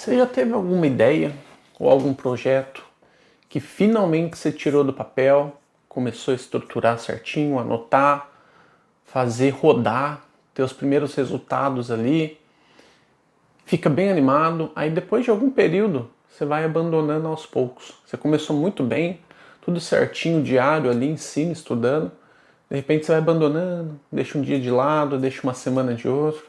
Você já teve alguma ideia ou algum projeto que finalmente você tirou do papel, começou a estruturar certinho, anotar, fazer rodar, ter os primeiros resultados ali, fica bem animado, aí depois de algum período você vai abandonando aos poucos. Você começou muito bem, tudo certinho, diário ali, ensino, estudando, de repente você vai abandonando, deixa um dia de lado, deixa uma semana de outro.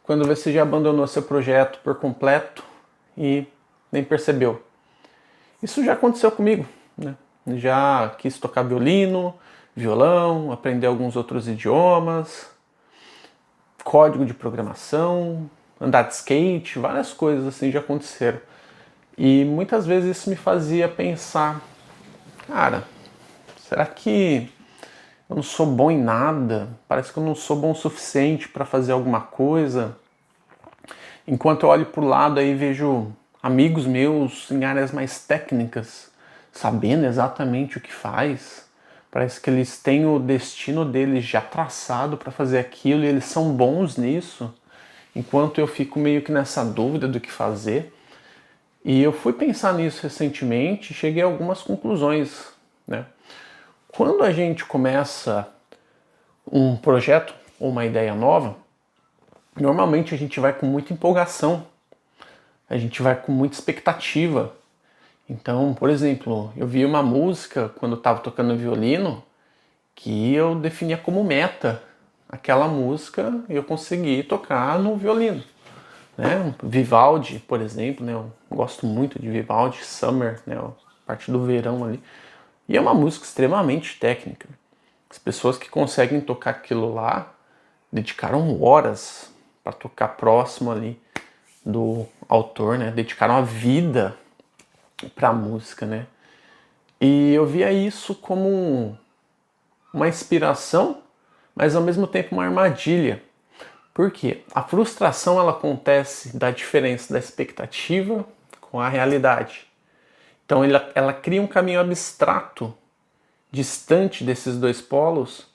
Quando você já abandonou seu projeto por completo e nem percebeu. Isso já aconteceu comigo, né? Já quis tocar violino, violão, aprender alguns outros idiomas, código de programação, andar de skate, várias coisas assim já aconteceram. E muitas vezes isso me fazia pensar, cara, será que eu não sou bom em nada? Parece que eu não sou bom o suficiente para fazer alguma coisa. Enquanto eu olho para o lado aí vejo amigos meus em áreas mais técnicas, sabendo exatamente o que faz. Parece que eles têm o destino deles já traçado para fazer aquilo e eles são bons nisso. Enquanto eu fico meio que nessa dúvida do que fazer. E eu fui pensar nisso recentemente e cheguei a algumas conclusões, né? Quando a gente começa um projeto ou uma ideia nova, normalmente a gente vai com muita empolgação, a gente vai com muita expectativa. Então, por exemplo, eu vi uma música quando eu estava tocando violino que eu definia como meta aquela música e eu consegui tocar no violino. Né? Vivaldi, por exemplo, né? Eu gosto muito de Vivaldi, Summer, né? A parte do verão ali. E é uma música extremamente técnica. As pessoas que conseguem tocar aquilo lá dedicaram horas para tocar próximo ali do autor, né? Dedicaram a vida para a música, né? E eu via isso como uma inspiração, mas ao mesmo tempo uma armadilha. Por quê? A frustração ela acontece da diferença da expectativa com a realidade. Então ela cria um caminho abstrato, distante desses dois polos,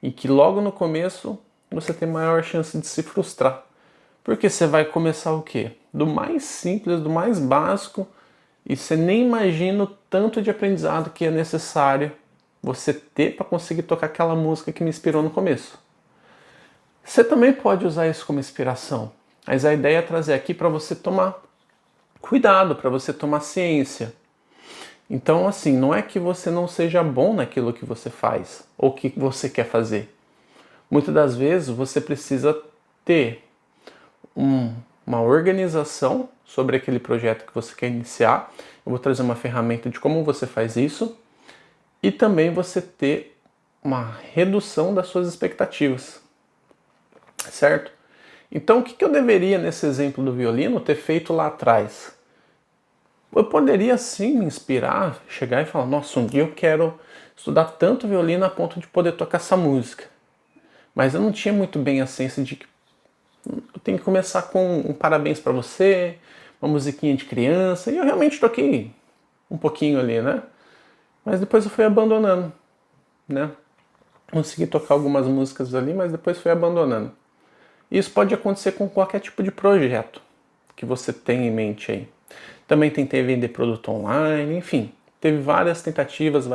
e que logo no começo você tem maior chance de se frustrar. Porque você vai começar o quê? Do mais simples, do mais básico, e você nem imagina o tanto de aprendizado que é necessário você ter para conseguir tocar aquela música que me inspirou no começo. Você também pode usar isso como inspiração, mas a ideia é trazer aqui para você tomar cuidado, para você tomar ciência. Então, assim, não é que você não seja bom naquilo que você faz ou que você quer fazer. Muitas das vezes você precisa ter uma organização sobre aquele projeto que você quer iniciar. Eu vou trazer uma ferramenta de como você faz isso e também você ter uma redução das suas expectativas. Certo? Então, o que eu deveria, nesse exemplo do violino, ter feito lá atrás? Eu poderia sim me inspirar, chegar e falar, nossa, um dia eu quero estudar tanto violino a ponto de poder tocar essa música. Mas eu não tinha muito bem a ciência de que eu tenho que começar com um parabéns para você, uma musiquinha de criança, e eu realmente toquei um pouquinho ali, né? Mas depois eu fui abandonando, né? Consegui tocar algumas músicas ali, mas depois fui abandonando. Isso pode acontecer com qualquer tipo de projeto que você tem em mente aí. Também tentei vender produto online, enfim, teve várias tentativas.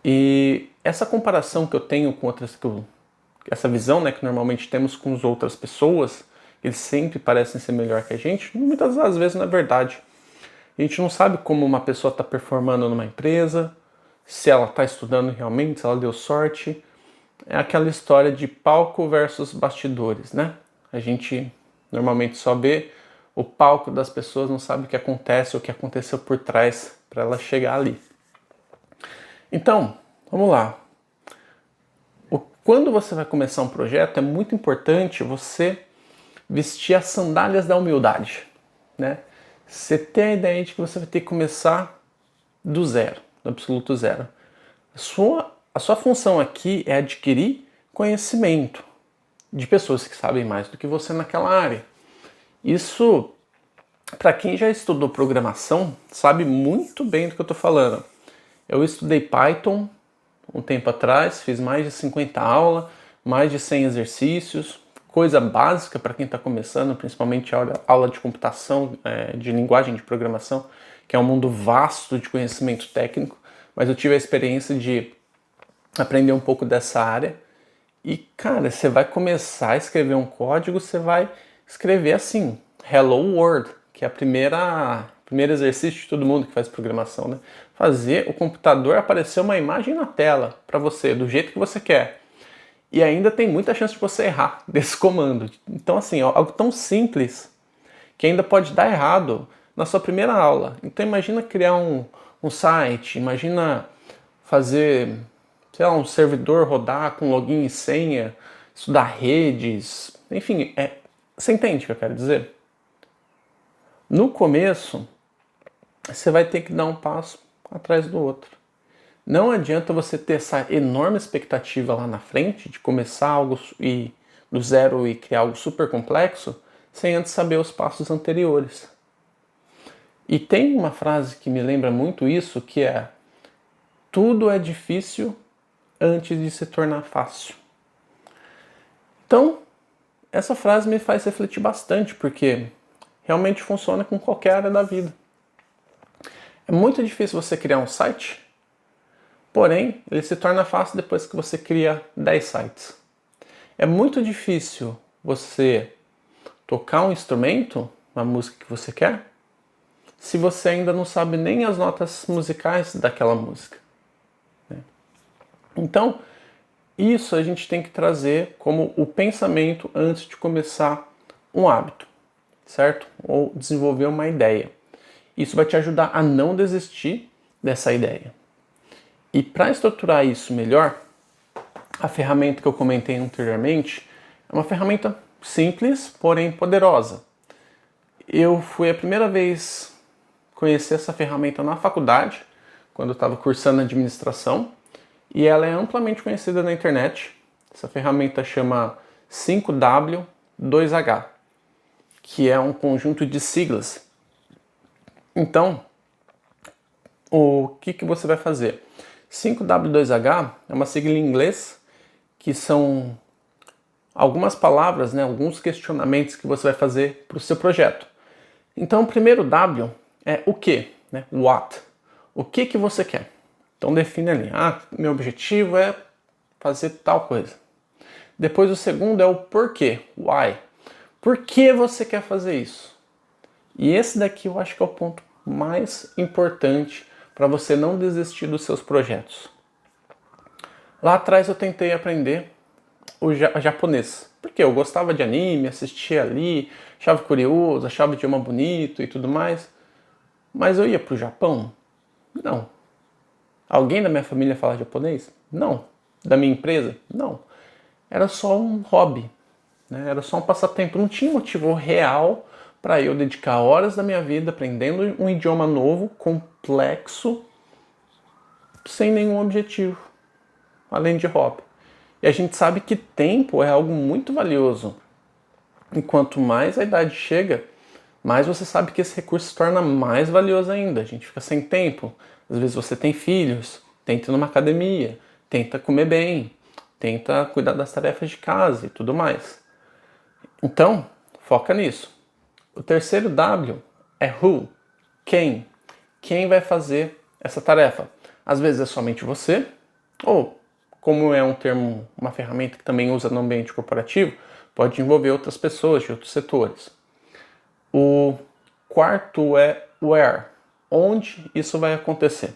E essa comparação que eu tenho com outras, essa visão, né, que normalmente temos com as outras pessoas, eles sempre parecem ser melhor que a gente, muitas das vezes não é verdade. A gente não sabe como uma pessoa está performando numa empresa, se ela está estudando realmente, se ela deu sorte. É aquela história de palco versus bastidores, né? A gente normalmente só vê o palco das pessoas, não sabe o que acontece ou o que aconteceu por trás para ela chegar ali. Então, vamos lá. Quando você vai começar um projeto, é muito importante você vestir as sandálias da humildade, né? Você ter a ideia de que você vai ter que começar do zero, do absoluto zero. A sua função aqui é adquirir conhecimento de pessoas que sabem mais do que você naquela área. Isso, para quem já estudou programação, sabe muito bem do que eu estou falando. Eu estudei Python um tempo atrás, fiz mais de 50 aulas, mais de 100 exercícios, coisa básica para quem está começando, principalmente a aula de computação, de linguagem de programação, que é um mundo vasto de conhecimento técnico, mas eu tive a experiência de aprender um pouco dessa área. E, cara, você vai começar a escrever um código, você vai escrever assim, Hello World, que é primeiro exercício de todo mundo que faz programação, né? Fazer o computador aparecer uma imagem na tela para você, do jeito que você quer. E ainda tem muita chance de você errar desse comando. Então, assim, algo tão simples que ainda pode dar errado na sua primeira aula. Então, imagina criar um site, imagina fazer, sei lá, um servidor rodar com login e senha, estudar redes, enfim, você entende o que eu quero dizer? No começo, você vai ter que dar um passo atrás do outro. Não adianta você ter essa enorme expectativa lá na frente de começar algo do zero e criar algo super complexo sem antes saber os passos anteriores. E tem uma frase que me lembra muito isso, que é: tudo é difícil antes de se tornar fácil. Então, essa frase me faz refletir bastante, porque realmente funciona com qualquer área da vida. É muito difícil você criar um site, porém, ele se torna fácil depois que você cria 10 sites. É muito difícil você tocar um instrumento, uma música que você quer, se você ainda não sabe nem as notas musicais daquela música. Então, isso a gente tem que trazer como o pensamento antes de começar um hábito, certo? Ou desenvolver uma ideia. Isso vai te ajudar a não desistir dessa ideia. E para estruturar isso melhor, a ferramenta que eu comentei anteriormente é uma ferramenta simples, porém poderosa. Eu fui a primeira vez conhecer essa ferramenta na faculdade, quando eu estava cursando administração, e ela é amplamente conhecida na internet. Essa ferramenta chama 5W2H, que é um conjunto de siglas. Então, o que você vai fazer? 5W2H é uma sigla em inglês que são algumas palavras, né, alguns questionamentos que você vai fazer para o seu projeto. Então, o primeiro W é o que, né? What. O que você quer? Então define ali, meu objetivo é fazer tal coisa. Depois o segundo é o porquê, why. Por que você quer fazer isso? E esse daqui eu acho que é o ponto mais importante para você não desistir dos seus projetos. Lá atrás eu tentei aprender o japonês, porque eu gostava de anime, assistia ali, achava curioso, achava o idioma bonito e tudo mais. Mas eu ia para o Japão? Não. Alguém da minha família fala japonês? Não. Da minha empresa? Não. Era só um hobby, né? Era só um passatempo. Não tinha motivo real para eu dedicar horas da minha vida aprendendo um idioma novo, complexo, sem nenhum objetivo, além de hobby. E a gente sabe que tempo é algo muito valioso. E quanto mais a idade chega, mais você sabe que esse recurso se torna mais valioso ainda. A gente fica sem tempo. Às vezes você tem filhos, tenta ir numa academia, tenta comer bem, tenta cuidar das tarefas de casa e tudo mais. Então, foca nisso. O terceiro W é who, quem. Quem vai fazer essa tarefa? Às vezes é somente você, ou, como é um termo, uma ferramenta que também usa no ambiente corporativo, pode envolver outras pessoas de outros setores. O quarto é where, onde isso vai acontecer.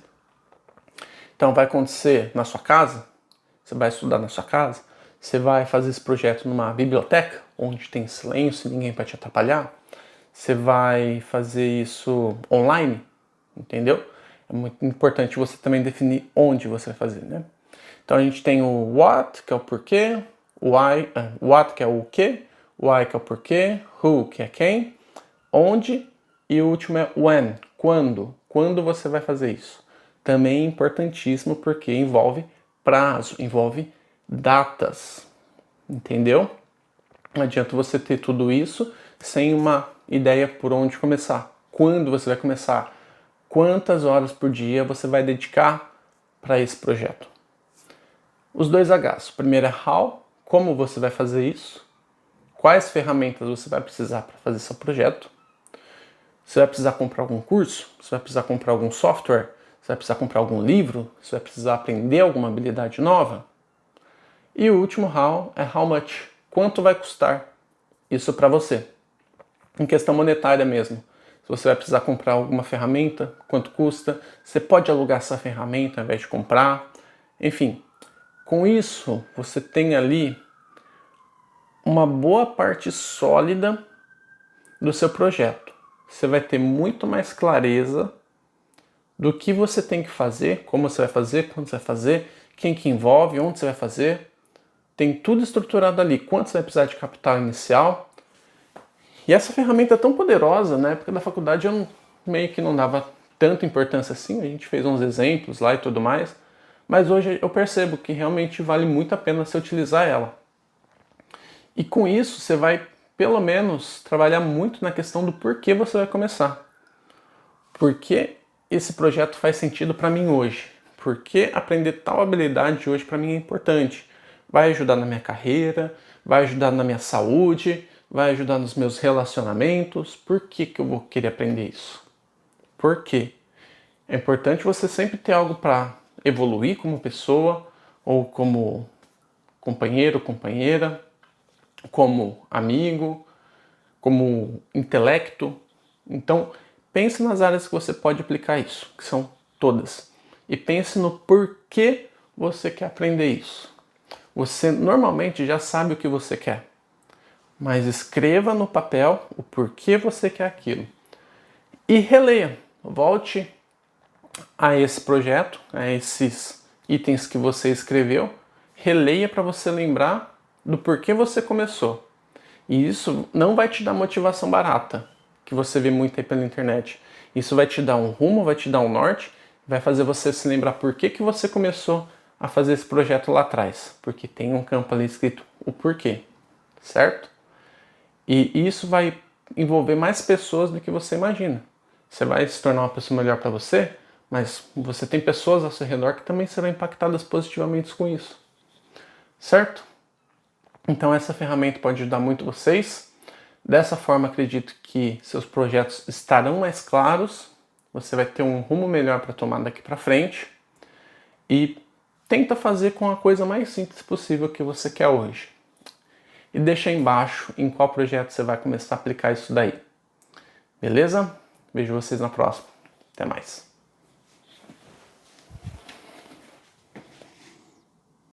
Então vai acontecer na sua casa, você vai estudar na sua casa, você vai fazer esse projeto numa biblioteca, onde tem silêncio e ninguém vai te atrapalhar, você vai fazer isso online, entendeu? É muito importante você também definir onde você vai fazer, né? Então a gente tem o what, que é o porquê, o why, what, que é o que, why, que é o porquê, who, que é quem, onde, e o último é when, quando. Quando você vai fazer isso? Também é importantíssimo porque envolve prazo, envolve datas, entendeu? Não adianta você ter tudo isso sem uma ideia por onde começar. Quando você vai começar? Quantas horas por dia você vai dedicar para esse projeto? Os dois Hs. O primeiro é how, como você vai fazer isso. quais ferramentas você vai precisar para fazer seu projeto. Você vai precisar comprar algum curso, você vai precisar comprar algum software, você vai precisar comprar algum livro, você vai precisar aprender alguma habilidade nova. E o último how é how much, quanto vai custar isso para você. Em questão monetária mesmo. Se você vai precisar comprar alguma ferramenta, quanto custa, você pode alugar essa ferramenta ao invés de comprar. Enfim, com isso você tem ali uma boa parte sólida do seu projeto. Você vai ter muito mais clareza do que você tem que fazer, como você vai fazer, quando você vai fazer, quem que envolve, onde você vai fazer. Tem tudo estruturado ali, quanto você vai precisar de capital inicial. E essa ferramenta é tão poderosa, na época da faculdade eu meio que não dava tanta importância assim, a gente fez uns exemplos lá e tudo mais, mas hoje eu percebo que realmente vale muito a pena você utilizar ela. E com isso você vai, pelo menos, trabalhar muito na questão do porquê você vai começar. Por que esse projeto faz sentido para mim hoje? Por que aprender tal habilidade hoje para mim é importante? Vai ajudar na minha carreira, vai ajudar na minha saúde, vai ajudar nos meus relacionamentos. Por que eu vou querer aprender isso? Por quê? É importante você sempre ter algo para evoluir como pessoa, ou como companheiro, companheira, como amigo, como intelecto. Então, pense nas áreas que você pode aplicar isso, que são todas. E pense no porquê você quer aprender isso. Você normalmente já sabe o que você quer, mas escreva no papel o porquê você quer aquilo. E releia, volte a esse projeto, a esses itens que você escreveu, releia para você lembrar do porquê você começou. E isso não vai te dar motivação barata, que você vê muito aí pela internet. Isso vai te dar um rumo, vai te dar um norte, vai fazer você se lembrar por que você começou a fazer esse projeto lá atrás. Porque tem um campo ali escrito o porquê, certo? E isso vai envolver mais pessoas do que você imagina. Você vai se tornar uma pessoa melhor para você, mas você tem pessoas ao seu redor que também serão impactadas positivamente com isso. Certo? Então essa ferramenta pode ajudar muito vocês. Dessa forma, acredito que seus projetos estarão mais claros, você vai ter um rumo melhor para tomar daqui para frente e tenta fazer com a coisa mais simples possível que você quer hoje. E deixa aí embaixo em qual projeto você vai começar a aplicar isso daí. Beleza? Vejo vocês na próxima. Até mais.